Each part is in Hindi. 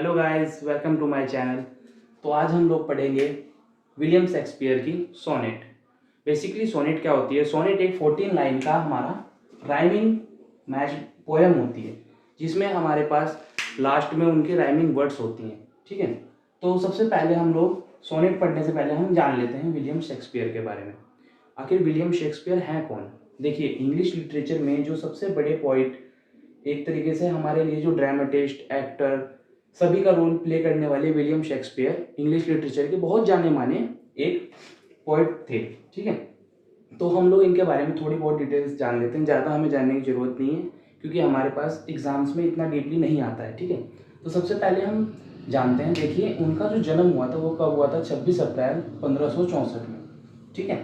Hello guys, welcome to my channel. तो आज हम लोग पढ़ेंगे विलियम शेक्सपियर की सोनेट। बेसिकली सोनेट क्या होती है? सोनेट एक 14 लाइन का हमारा राइमिंग मैच पोएम होती है, जिसमें हमारे पास लास्ट में उनकी राइमिंग वर्ड्स होती हैं। ठीक है, तो सबसे पहले हम लोग सोनेट पढ़ने से पहले हम जान लेते हैं विलियम शेक्सपियर के बारे में। आखिर विलियम शेक्सपियर हैं कौन? देखिए, इंग्लिश लिटरेचर में जो सबसे बड़े पोइट, एक तरीके से हमारे लिए जो ड्रामेटिस्ट, एक्टर, सभी का रोल प्ले करने वाले विलियम शेक्सपियर इंग्लिश लिटरेचर के बहुत जाने माने एक पोइट थे। ठीक है, तो हम लोग इनके बारे में थोड़ी बहुत डिटेल्स जान लेते हैं। ज़्यादा हमें जानने की ज़रूरत नहीं है, क्योंकि हमारे पास एग्जाम्स में इतना डीपली नहीं आता है। ठीक है, तो सबसे पहले हम जानते हैं। देखिए, उनका जो जन्म हुआ था वो कब हुआ था? 26 अप्रैल 1564 में। ठीक है,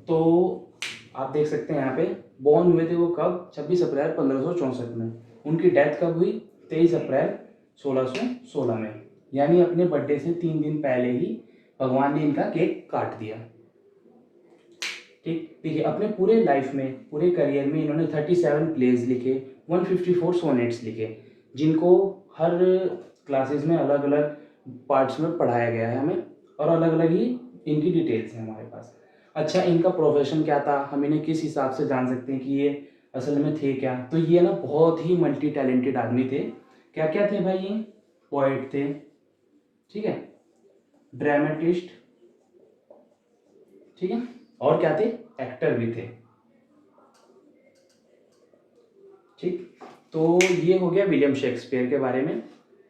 तो आप देख सकते हैं यहाँ पे बॉर्न हुए थे वो कब? 26 अप्रैल 1564 में। उनकी डेथ कब हुई? 23 अप्रैल 1616 में। यानी अपने बर्थडे से 3 दिन पहले ही भगवान ने इनका केक काट दिया। ठीक, देखिए, अपने पूरे लाइफ में, पूरे करियर में इन्होंने 37 प्लेज लिखे, 154 सोनेट्स लिखे, जिनको हर क्लासेस में अलग अलग पार्ट्स में पढ़ाया गया है हमें, और अलग अलग ही इनकी डिटेल्स हैं हमारे पास। अच्छा, इनका प्रोफेशन क्या था? हम इन्हें किस हिसाब से जान सकते हैं कि ये असल में थे क्या? तो ये ना बहुत ही मल्टी टैलेंटेड आदमी थे। क्या क्या थे भाई ये? पोएट थे, ठीक है, ड्रामेटिस्ट, ठीक है, और क्या थे? एक्टर भी थे। ठीक, तो ये हो गया विलियम शेक्सपियर के बारे में।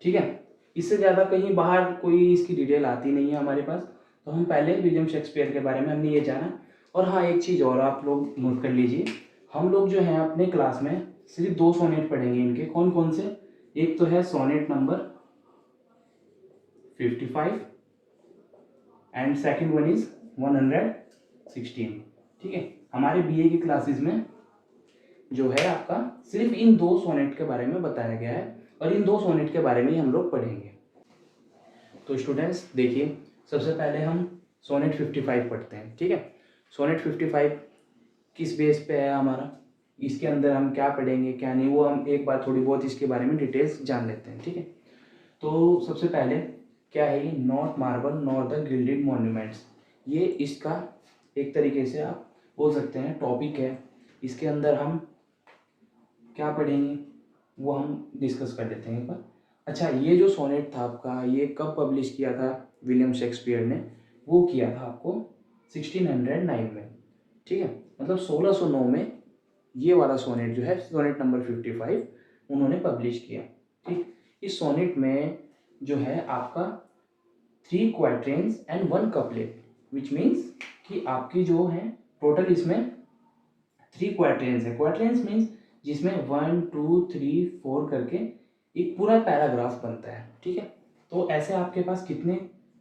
ठीक है, इससे ज़्यादा कहीं बाहर कोई इसकी डिटेल आती नहीं है हमारे पास। तो हम पहले विलियम शेक्सपियर के बारे में हमने ये जाना। और हाँ, एक चीज़ और आप लोग नोट कर लीजिए, हम लोग जो हैं अपने क्लास में सिर्फ 2 सोनेट पढ़ेंगे इनके। कौन कौन से? एक तो है sonnet number 55 and second one is 116। ठीक है, हमारे बीए की क्लासेस में जो है आपका सिर्फ इन 2 सोनेट के बारे में बताया गया है, और इन 2 सोनेट के बारे में ही हम लोग पढ़ेंगे। तो स्टूडेंट्स देखिए, सबसे पहले हम सोनेट 55 पढ़ते हैं। ठीक है, सोनेट 55 किस बेस पे है हमारा, इसके अंदर हम क्या पढ़ेंगे क्या नहीं, वो हम एक बार थोड़ी बहुत इसके बारे में डिटेल्स जान लेते हैं। ठीक है, तो सबसे पहले क्या है ये? Not marble nor the gilded monuments. ये इसका एक तरीके से आप बोल सकते हैं टॉपिक है। इसके अंदर हम क्या पढ़ेंगे वो हम डिस्कस कर लेते हैं एक बार। अच्छा, ये जो सोनेट था आपका, ये कब पब्लिश किया था विलियम शेक्सपियर ने? वो किया था आपको 1609 में। ठीक है, मतलब 1609 में ये वाला सोनेट जो है, सोनेट नंबर 55, उन्होंने पब्लिश किया। ठीक, इस सोनेट में जो है आपका 3 क्वाट्रेन्स एंड 1 कपलेट, विच मीन्स कि आपकी जो है टोटल इसमें 3 क्वाट्रेन्स है। क्वाट्रेन्स मीन्स जिसमें 1 2 3 4 करके एक पूरा पैराग्राफ बनता है। ठीक है, तो ऐसे आपके पास कितने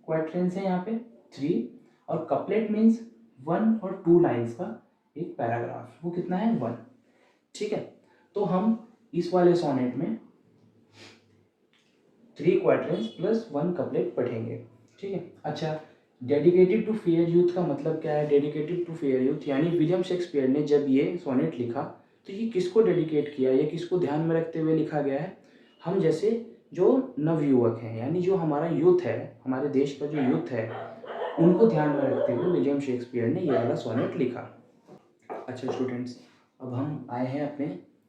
क्वाट्रेन्स हैं यहाँ पे? 3। और कपलेट मीन्स 1 और 2 लाइन्स का एक पैराग्राफ, वो कितना है? 1। ठीक है, तो हम इस वाले सोनेट में 3 क्वाट्रेन्स प्लस 1 कपलेट पढ़ेंगे। ठीक है, अच्छा, डेडिकेटेड टू फेयर यूथ का मतलब क्या है? डेडिकेटेड टू फेयर यूथ यानी विलियम शेक्सपियर ने जब ये सोनेट लिखा तो ये किसको डेडिकेट किया, ये किसको ध्यान में रखते हुए लिखा गया है? हम जैसे जो नवयुवक हैं, यानी जो हमारा यूथ है, हमारे देश का जो यूथ है, उनको ध्यान में रखते हुए विलियम शेक्सपियर ने ये वाला सोनेट लिखा। अच्छा स्टूडेंट्स, अब हम आए हैं अपने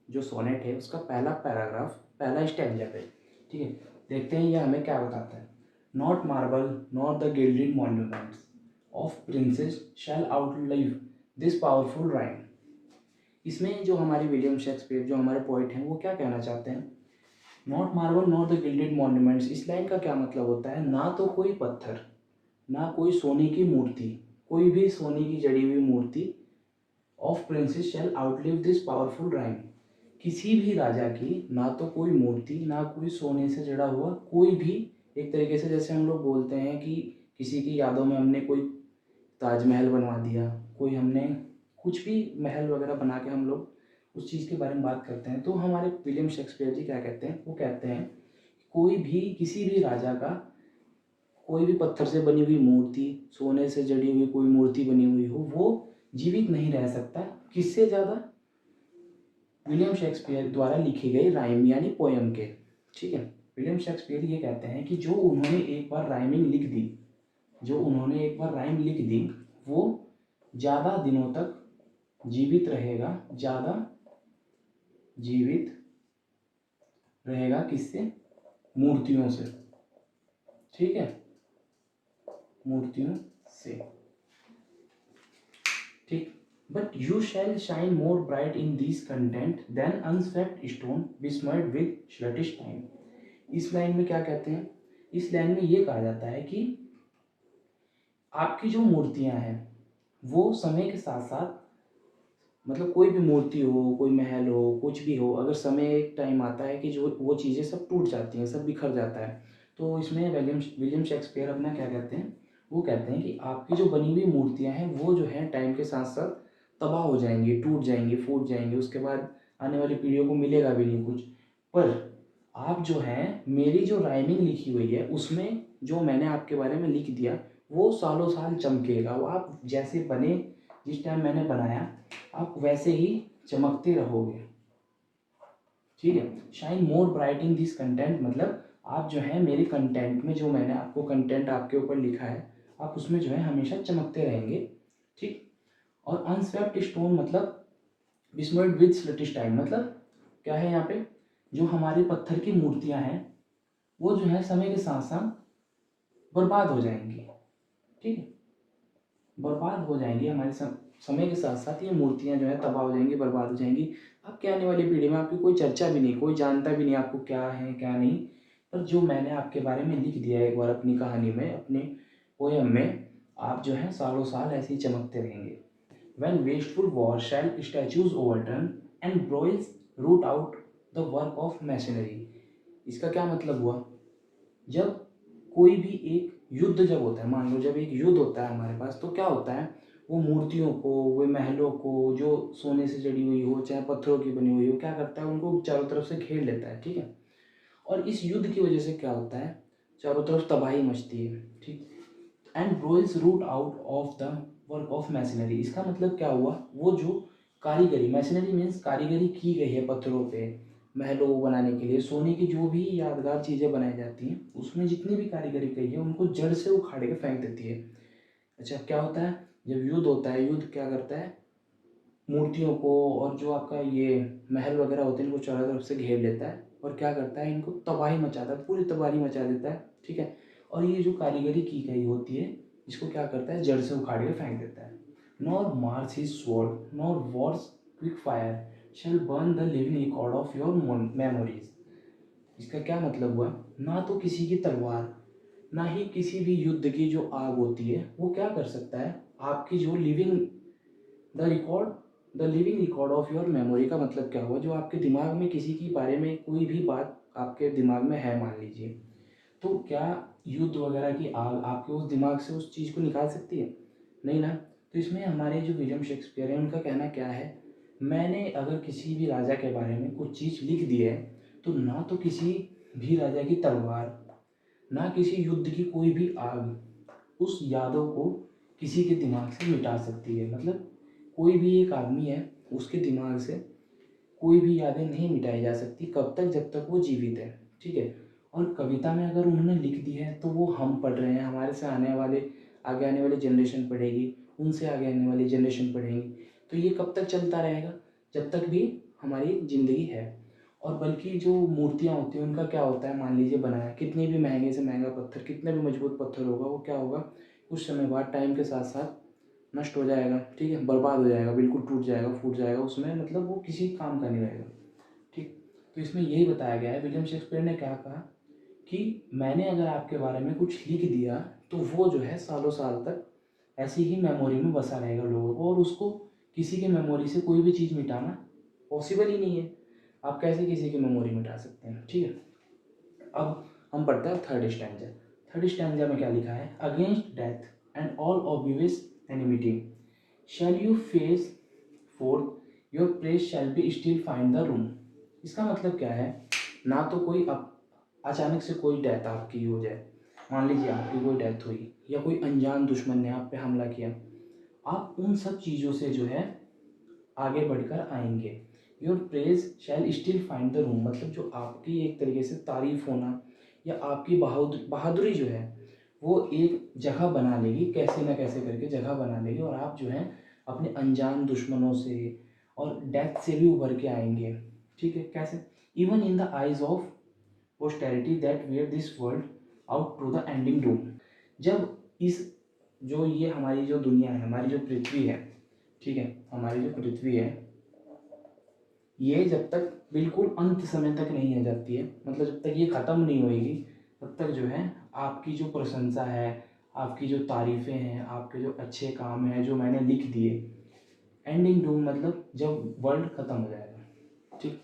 जो सोनेट है उसका पहला पैराग्राफ, पहला स्टैंजा पे। ठीक है, देखते हैं ये हमें क्या बताता है। Not marble not the gilded monuments of princes shall outlive this powerful rhyme. इसमें जो हमारे विलियम शेक्सपियर, जो हमारे पोइट हैं, वो क्या कहना चाहते हैं? Not marble not the gilded monuments, इस लाइन का क्या मतलब होता है? ना तो कोई पत्थर, ना कोई सोने की मूर्ति, कोई भी सोने की जड़ी हुई मूर्ति, of princes shall outlive this powerful rhyme, किसी भी राजा की ना तो कोई मूर्ति, ना कोई सोने से जड़ा हुआ कोई भी, एक तरीके से जैसे हम लोग बोलते हैं कि किसी की यादों में हमने कोई ताजमहल बनवा दिया, कोई हमने कुछ भी महल वगैरह बना के हम लोग उस चीज़ के बारे में बात करते हैं। तो हमारे विलियम शेक्सपियर जी क्या कहते हैं? वो कहते हैं कोई भी, किसी भी राजा का कोई भी पत्थर से बनी हुई मूर्ति, सोने से जड़ी हुई कोई मूर्ति बनी हुई हो, वो जीवित नहीं रह सकता। किससे ज़्यादा? विलियम शेक्सपियर द्वारा लिखी गई राइम यानी पोयम के। ठीक है, विलियम शेक्सपियर ये कहते हैं कि जो उन्होंने एक बार राइमिंग लिख दी, जो उन्होंने एक बार राइम लिख दी, वो ज़्यादा दिनों तक जीवित रहेगा, ज़्यादा जीवित रहेगा किससे? मूर्तियों से। ठीक है, मूर्तियों से। ठीक। But you shall shine more bright in this content than unswept stone besmeared with sluttish time. इस लाइन में क्या कहते हैं? इस लाइन में ये कहा जाता है कि आपकी जो मूर्तियां हैं वो समय के साथ साथ, मतलब कोई भी मूर्ति हो, कोई महल हो, कुछ भी हो, अगर समय एक टाइम आता है कि जो वो चीज़ें सब टूट जाती हैं, सब बिखर जाता है। तो इसमें विलियम शेक्सपियर अपना क्या कहते हैं? वो कहते हैं कि आपकी जो बनी हुई मूर्तियां हैं वो जो है टाइम के साथ साथ तबाह हो जाएंगी, टूट जाएंगी, फूट जाएंगी, उसके बाद आने वाली पीढ़ियों को मिलेगा भी नहीं कुछ। पर आप जो हैं, मेरी जो राइमिंग लिखी हुई है उसमें जो मैंने आपके बारे में लिख दिया वो सालों साल चमकेगा। वो आप जैसे बने, जिस टाइम मैंने बनाया, आप वैसे ही चमकते रहोगे। ठीक है। Shine more bright in this content, मतलब आप जो है मेरे कंटेंट में, जो मैंने आपको कंटेंट आपके ऊपर लिखा है, आप उसमें जो है हमेशा चमकते रहेंगे। ठीक। और अनस्वेप्ट स्टोन मतलब विस्मर्ड विद स्लटिश टाइम, मतलब क्या है यहाँ पे? जो हमारी पत्थर की मूर्तियां हैं वो जो है समय के साथ साथ बर्बाद हो जाएंगी। ठीक है, बर्बाद हो जाएंगी हमारे समय के साथ साथ। ये मूर्तियां जो है तबाह हो जाएंगी, बर्बाद हो जाएंगी। आपके आने वाली पीढ़ी में आपकी कोई चर्चा भी नहीं, कोई जानता भी नहीं आपको क्या है क्या नहीं। पर जो मैंने आपके बारे में लिख दिया है एक बार अपनी कहानी में, अपने पोएम में, आप जो है सालों साल ऐसे ही चमकते रहेंगे। When wasteful war shall statues overturn and broils root out the work of masonry। इसका क्या मतलब हुआ? जब कोई भी एक युद्ध जब होता है, मान लो जब एक युद्ध होता है हमारे पास, तो क्या होता है? वो मूर्तियों को, वो महलों को, जो सोने से जड़ी हुई हो चाहे पत्थरों की बनी हुई हो, क्या करता है? उनको चारों तरफ से घेर लेता है। ठीक है। और इस युद्ध की वजह से क्या होता है? चारों तरफ तबाही मचती है। ठीक। And broils root out of the work of masonry. इसका मतलब क्या हुआ? वो जो कारीगरी, मैशनरी मीन्स कारीगरी की गई है पत्थरों पे महलों को बनाने के लिए, सोने की जो भी यादगार चीज़ें बनाई जाती हैं, उसमें जितनी भी कारीगरी कही है उनको जड़ से उखाड़ के फेंक देती है। अच्छा, क्या होता है जब युद्ध होता है? युद्ध क्या करता है? मूर्तियों को और जो आपका ये महल वगैरह होते हैं इनको चारों तरफ से घेर लेता है और क्या करता है? इनको तबाही मचाता है, पूरी तबाही मचा देता है। ठीक है। और ये जो कारीगरी की गई होती है इसको क्या करता है? जड़ से उखाड़ के फेंक देता है। Nor Mars his sword nor war's quick fire shall burn the living record of your memories. इसका क्या मतलब हुआ? ना तो किसी की तलवार, ना ही किसी भी युद्ध की जो आग होती है वो क्या कर सकता है? आपकी जो the record the living record of your memory का मतलब क्या हुआ? जो आपके दिमाग में किसी के बारे में कोई भी बात आपके दिमाग में है मान लीजिए, तो क्या युद्ध वगैरह की आग आपके उस दिमाग से उस चीज़ को निकाल सकती है? नहीं ना। तो इसमें हमारे जो विलियम शेक्सपियर हैं उनका कहना क्या है? मैंने अगर किसी भी राजा के बारे में कुछ चीज़ लिख दी है तो ना तो किसी भी राजा की तलवार, ना किसी युद्ध की कोई भी आग उस यादों को किसी के दिमाग से मिटा सकती है। मतलब कोई भी एक आदमी है, उसके दिमाग से कोई भी यादें नहीं मिटाई जा सकती। कब तक? जब तक वो जीवित है। ठीक है। और कविता में अगर उन्होंने लिख दी है तो वो हम पढ़ रहे हैं, हमारे से आगे आने वाली जनरेशन पढ़ेगी, उनसे आगे आने वाली जनरेशन पढ़ेगी। तो ये कब तक चलता रहेगा? जब तक भी हमारी ज़िंदगी है। और बल्कि जो मूर्तियाँ होती हैं उनका क्या होता है? मान लीजिए बनाया, कितने भी महंगे से महंगा पत्थर, कितने भी मजबूत पत्थर होगा, वो क्या होगा? कुछ समय बाद टाइम के साथ साथ नष्ट हो जाएगा। ठीक है, बर्बाद हो जाएगा, बिल्कुल टूट जाएगा, फूट जाएगा, उसमें मतलब वो किसी काम का नहीं रहेगा। ठीक। तो इसमें यही बताया गया है, विलियम शेक्सपियर ने क्या कहा कि मैंने अगर आपके बारे में कुछ लिख दिया तो वो जो है सालों साल तक ऐसी ही मेमोरी में बसा रहेगा लोगों को, और उसको किसी की मेमोरी से कोई भी चीज़ मिटाना पॉसिबल ही नहीं है। आप कैसे किसी की मेमोरी मिटा सकते हैं? ठीक है। अब हम पढ़ते हैं थर्ड स्टैंजा। थर्ड स्टैंजा में क्या लिखा है? Against death and all obvious enmity shall you face forth your place shall be still find the room. इसका मतलब क्या है? ना तो कोई अचानक से कोई डेथ आपकी हो जाए, मान लीजिए आपकी कोई डेथ हुई या कोई अनजान दुश्मन ने आप पे हमला किया, आप उन सब चीज़ों से जो है आगे बढ़कर आएंगे। Your praise shall still find the room, मतलब जो आपकी एक तरीके से तारीफ होना, या आपकी बहादुरी जो है वो एक जगह बना लेगी, कैसे ना कैसे करके जगह बना लेगी, और आप जो है अपने अनजान दुश्मनों से और डेथ से भी उभर के आएंगे। ठीक है, कैसे? Even in the eyes of posterity that wear this world out to the ending doom. जब इस जो ये हमारी जो दुनिया है, हमारी जो पृथ्वी है, ठीक है, हमारी जो पृथ्वी है, ये जब तक बिल्कुल अंत समय तक नहीं आ जाती है, मतलब जब तक ये ख़त्म नहीं होएगी, तब तक जो है आपकी जो प्रशंसा है, आपकी जो तारीफ़ें हैं, आपके जो अच्छे काम हैं जो मैंने लिख दिए, एंडिंग डूम मतलब जब वर्ल्ड ख़त्म हो जाएगा, ठीक,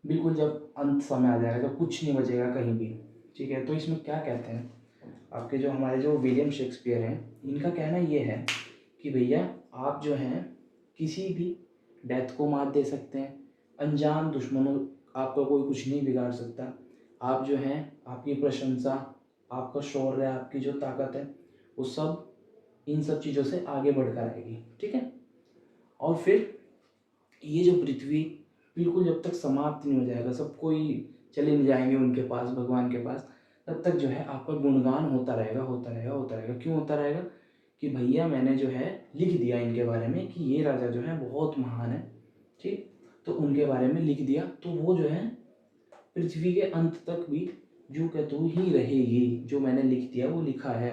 बिल्कुल जब अंत समय आ जाएगा, जब कुछ नहीं बचेगा कहीं भी। ठीक है, तो इसमें क्या कहते हैं आपके जो हमारे जो विलियम शेक्सपियर हैं, इनका कहना ये है कि भैया आप जो हैं किसी भी डेथ को मात दे सकते हैं, अनजान दुश्मनों, आपका कोई कुछ नहीं बिगाड़ सकता। आप जो हैं आपकी प्रशंसा, आपका शौर्य, आपकी जो ताकत है, वो सब इन सब चीज़ों से आगे बढ़कर आएगी। ठीक है, और फिर ये जो पृथ्वी बिल्कुल जब तक समाप्त नहीं हो जाएगा, सब कोई चले नहीं जाएंगे उनके पास, भगवान के पास, तब तक जो है आपका गुणगान होता रहेगा, होता रहेगा, होता रहेगा। क्यों होता रहेगा? कि भैया मैंने जो है लिख दिया इनके बारे में कि ये राजा जो है बहुत महान है। ठीक, तो उनके बारे में लिख दिया, तो वो जो है पृथ्वी के अंत तक भी जू का तू ही रहेगी, जो मैंने लिख दिया वो लिखा है।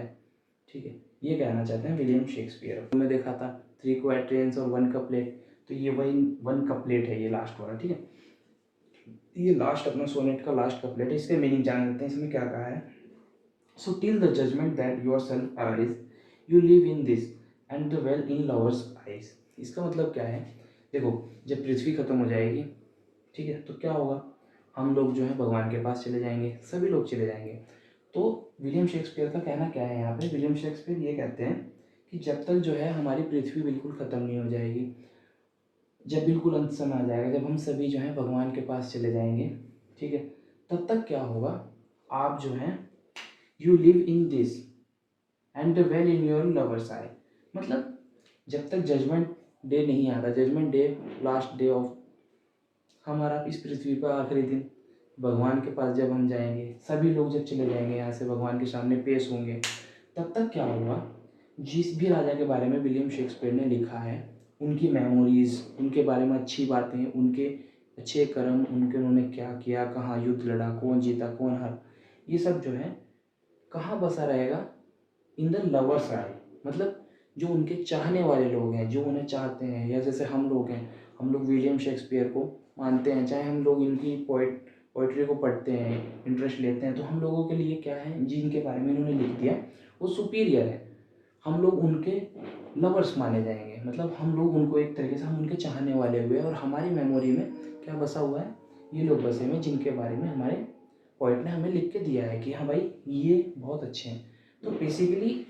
ठीक है, ये कहना चाहते हैं विलियम शेक्सपियर। मैं देखा था 3 क्वाट्रेंस और 1 कपलेट, तो ये वही 1 कपलेट है, ये लास्ट वाला। ठीक है, ये लास्ट अपना सोनेट का लास्ट कपलेट है, इसके मीनिंग जान लेते हैं। इसमें क्या कहा है? So till the judgement that yourself arise you live in this and dwell in lovers' eyes. इसका मतलब क्या है? देखो, जब पृथ्वी खत्म हो जाएगी, ठीक है, तो क्या होगा? हम लोग जो है भगवान के पास चले जाएंगे, सभी लोग चले जाएंगे। तो विलियम शेक्सपियर का कहना क्या है यहाँ पे? विलियम शेक्सपियर ये कहते हैं कि जब तक जो है हमारी पृथ्वी बिल्कुल ख़त्म नहीं हो जाएगी, जब बिल्कुल अंत समय आ जाएगा, जब हम सभी जो है भगवान के पास चले जाएंगे, ठीक है, तब तक क्या होगा? आप जो है you live in this and dwell in your lovers eye. मतलब जब तक जजमेंट डे नहीं आता, judgment day last day of हमारा इस पृथ्वी पर आखिरी दिन, भगवान के पास जब हम जाएंगे, सभी लोग जब चले जाएंगे यहाँ से, भगवान के सामने पेश होंगे, तब तक क्या होगा? जिस भी राजा के बारे में विलियम शेक्सपियर ने लिखा है, उनकी मेमोरीज, उनके बारे में अच्छी बातें, उनके अच्छे कर्म, उन्होंने क्या किया, कहाँ युद्ध लड़ा, कौन जीता कौन हारा, ये सब जो है कहाँ बसा रहेगा? In the lovers eye. मतलब जो उनके चाहने वाले लोग हैं, जो उन्हें चाहते हैं, या जैसे हम लोग हैं, हम लोग विलियम शेक्सपियर को मानते हैं, चाहे हम लोग इनकी पोइट्री को पढ़ते हैं, इंटरेस्ट लेते हैं, तो हम लोगों के लिए क्या है, जिनके बारे में इन्होंने लिख दिया वो सुपीरियर है, हम लोग उनके लवर्स माने जाएंगे। मतलब हम लोग उनको एक तरीके से हम उनके चाहने वाले हुए, और हमारी मेमोरी में क्या बसा हुआ है? ये लोग बसे हुए जिनके बारे में हमारे पोइट ने हमें लिख के दिया है कि हाँ भाई ये बहुत अच्छे हैं। तो बेसिकली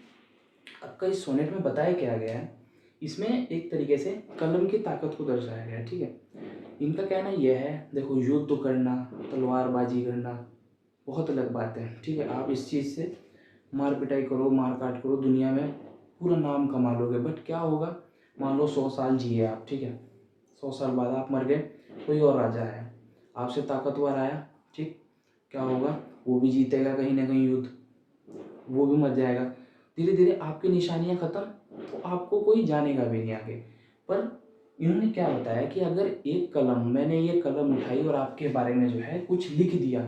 आपका इस सोनेट में बताया क्या गया है? इसमें एक तरीके से कलम की ताकत को दर्शाया गया है। ठीक है, इनका कहना यह है, देखो युद्ध करना, तलवारबाजी करना बहुत अलग बात है। ठीक है, आप इस चीज़ से मार पिटाई करो, मार काट करो, दुनिया में पूरा नाम कमा लोगे, बट क्या होगा? मान लो 100 साल जिए आप, ठीक है, 100 साल बाद आप मर गए, कोई और राजा है आपसे ताकतवर आया, ठीक, क्या होगा? वो भी जीतेगा कहीं ना कहीं युद्ध, वो भी मर जाएगा, धीरे धीरे आपकी निशानियां खत्म, तो आपको कोई जानेगा भी नहीं आगे। पर इन्होंने क्या बताया कि अगर एक कलम, मैंने ये कलम उठाई और आपके बारे में जो है कुछ लिख दिया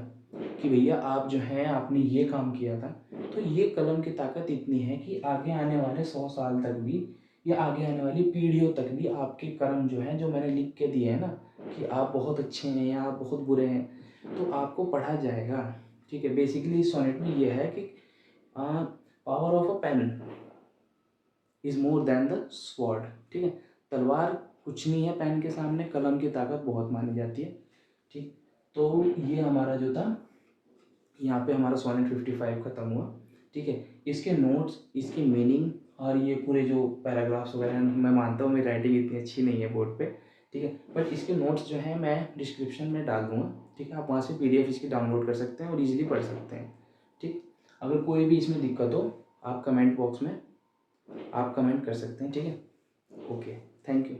कि भैया आप जो हैं आपने ये काम किया था, तो ये कलम की ताकत इतनी है कि आगे आने वाले 100 साल तक भी, या आगे आने वाली पीढ़ियों तक भी आपके कर्म जो हैं, जो मैंने लिख के दिए हैं ना कि आप बहुत अच्छे हैं या आप बहुत बुरे हैं, तो आपको पढ़ा जाएगा। ठीक है, बेसिकली इस सोनेट में ये है कि power of a pen is more than the sword. ठीक है, तलवार कुछ नहीं है पेन के सामने, कलम की ताकत बहुत मानी जाती है। ठीक, तो ये हमारा जो था, यहाँ पे हमारा सोनेट 55 खत्म हुआ। ठीक है, इसके नोट्स, इसकी मीनिंग और ये पूरे जो पैराग्राफ्स वगैरह, मैं मानता हूँ मेरी राइटिंग इतनी अच्छी नहीं है बोर्ड पे, ठीक है, बट इसके नोट्स जो हैं मैं डिस्क्रिप्शन में डाल दूँगा। ठीक है, आप वहाँ से PDF इसकी डाउनलोड कर सकते हैं और ईजिली पढ़ सकते हैं। ठीक, अगर कोई भी इसमें दिक्कत हो आप कमेंट बॉक्स में आप कमेंट कर सकते हैं। ठीक है, ओके, थैंक यू।